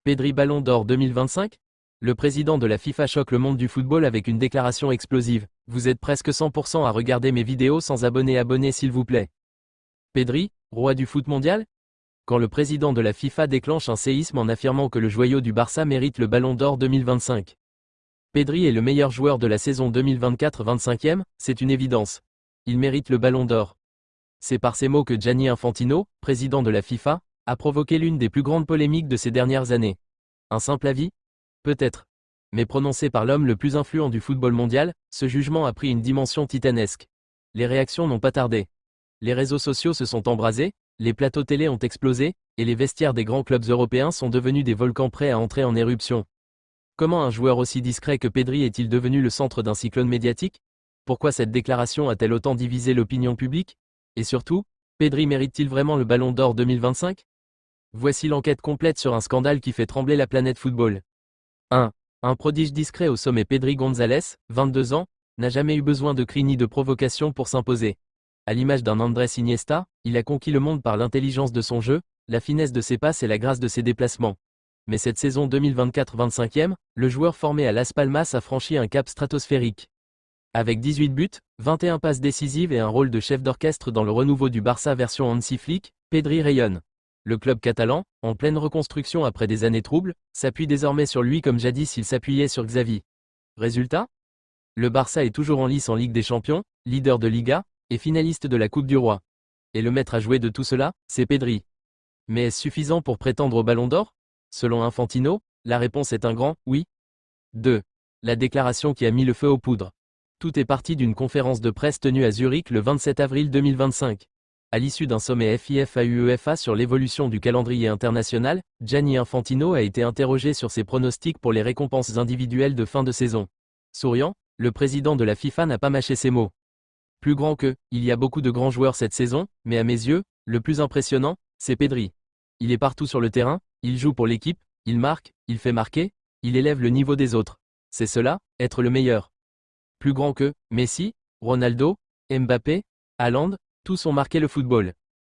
Pedri Ballon d'Or 2025? Le président de la FIFA choque le monde du football avec une déclaration explosive. Vous êtes presque 100% à regarder mes vidéos sans abonner s'il vous plaît. Pedri, roi du foot mondial? Quand le président de la FIFA déclenche un séisme en affirmant que le joyau du Barça mérite le Ballon d'Or 2025. Pedri est le meilleur joueur de la saison 2024-25e, c'est une évidence. Il mérite le Ballon d'Or. C'est par ces mots que Gianni Infantino, président de la FIFA, a provoqué l'une des plus grandes polémiques de ces dernières années. Un simple avis? Peut-être. Mais prononcé par l'homme le plus influent du football mondial, ce jugement a pris une dimension titanesque. Les réactions n'ont pas tardé. Les réseaux sociaux se sont embrasés, les plateaux télé ont explosé, et les vestiaires des grands clubs européens sont devenus des volcans prêts à entrer en éruption. Comment un joueur aussi discret que Pedri est-il devenu le centre d'un cyclone médiatique? Pourquoi cette déclaration a-t-elle autant divisé l'opinion publique? Et surtout, Pedri mérite-t-il vraiment le Ballon d'Or 2025? Voici l'enquête complète sur un scandale qui fait trembler la planète football. 1. Un prodige discret au sommet. Pedri González, 22 ans, n'a jamais eu besoin de cris ni de provocation pour s'imposer. À l'image d'un Andrés Iniesta, il a conquis le monde par l'intelligence de son jeu, la finesse de ses passes et la grâce de ses déplacements. Mais cette saison 2024-25e, le joueur formé à Las Palmas a franchi un cap stratosphérique. Avec 18 buts, 21 passes décisives et un rôle de chef d'orchestre dans le renouveau du Barça version Hansi Flick, Pedri rayonne. Le club catalan, en pleine reconstruction après des années troubles, s'appuie désormais sur lui comme jadis il s'appuyait sur Xavi. Résultat? Le Barça est toujours en lice en Ligue des Champions, leader de Liga, et finaliste de la Coupe du Roi. Et le maître à jouer de tout cela, c'est Pedri. Mais est-ce suffisant pour prétendre au Ballon d'Or? Selon Infantino, la réponse est un grand « oui ». 2. La déclaration qui a mis le feu aux poudres. Tout est parti d'une conférence de presse tenue à Zurich le 27 avril 2025. À l'issue d'un sommet FIFA-UEFA sur l'évolution du calendrier international, Gianni Infantino a été interrogé sur ses pronostics pour les récompenses individuelles de fin de saison. Souriant, le président de la FIFA n'a pas mâché ses mots. Plus grand que, il y a beaucoup de grands joueurs cette saison, mais à mes yeux, le plus impressionnant, c'est Pedri. Il est partout sur le terrain, il joue pour l'équipe, il marque, il fait marquer, il élève le niveau des autres. C'est cela, être le meilleur. Plus grand que, Messi, Ronaldo, Mbappé, Haaland, tous ont marqué le football.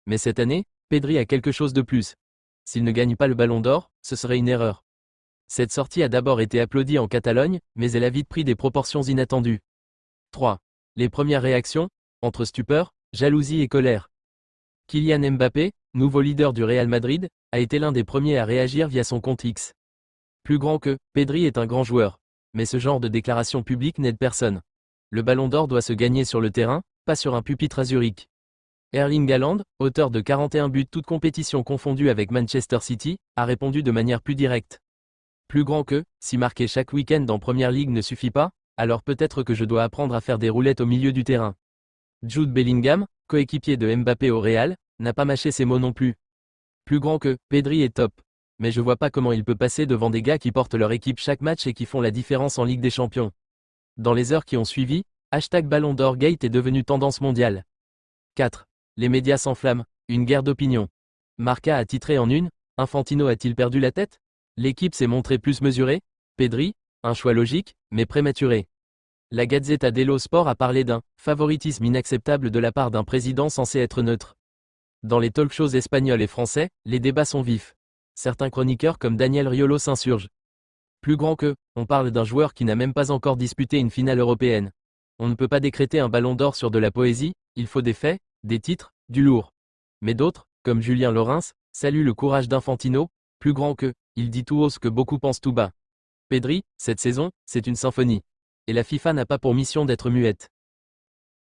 Mais cette année, Pedri a quelque chose de plus. S'il ne gagne pas le Ballon d'Or, ce serait une erreur. Cette sortie a d'abord été applaudie en Catalogne, mais elle a vite pris des proportions inattendues. 3. Les premières réactions, entre stupeur, jalousie et colère. Kylian Mbappé, nouveau leader du Real Madrid, a été l'un des premiers à réagir via son compte X. Plus grand que, Pedri est un grand joueur. Mais ce genre de déclaration publique n'aide personne. Le Ballon d'Or doit se gagner sur le terrain, pas sur un pupitre à Zurich. Erling Haaland, auteur de 41 buts toutes compétitions confondues avec Manchester City, a répondu de manière plus directe. Plus grand que, si marquer chaque week-end en Première Ligue ne suffit pas, alors peut-être que je dois apprendre à faire des roulettes au milieu du terrain. Jude Bellingham, coéquipier de Mbappé au Real, n'a pas mâché ses mots non plus. Plus grand que, Pedri est top. Mais je vois pas comment il peut passer devant des gars qui portent leur équipe chaque match et qui font la différence en Ligue des Champions. Dans les heures qui ont suivi, #Ballon d'Or Gate est devenu tendance mondiale. 4. Les médias s'enflamment, une guerre d'opinion. Marca a titré en une, Infantino a-t-il perdu la tête? L'équipe s'est montrée plus mesurée? Pedri, un choix logique, mais prématuré. La Gazzetta dello Sport a parlé d'un favoritisme inacceptable de la part d'un président censé être neutre. Dans les talk-shows espagnols et français, les débats sont vifs. Certains chroniqueurs comme Daniel Riolo s'insurgent. Plus grand que, on parle d'un joueur qui n'a même pas encore disputé une finale européenne. On ne peut pas décréter un Ballon d'Or sur de la poésie, il faut des faits, des titres, du lourd. Mais d'autres, comme Julien Laurens, saluent le courage d'Infantino, plus grand que, il dit tout haut ce que beaucoup pensent tout bas. Pedri, cette saison, c'est une symphonie. Et la FIFA n'a pas pour mission d'être muette.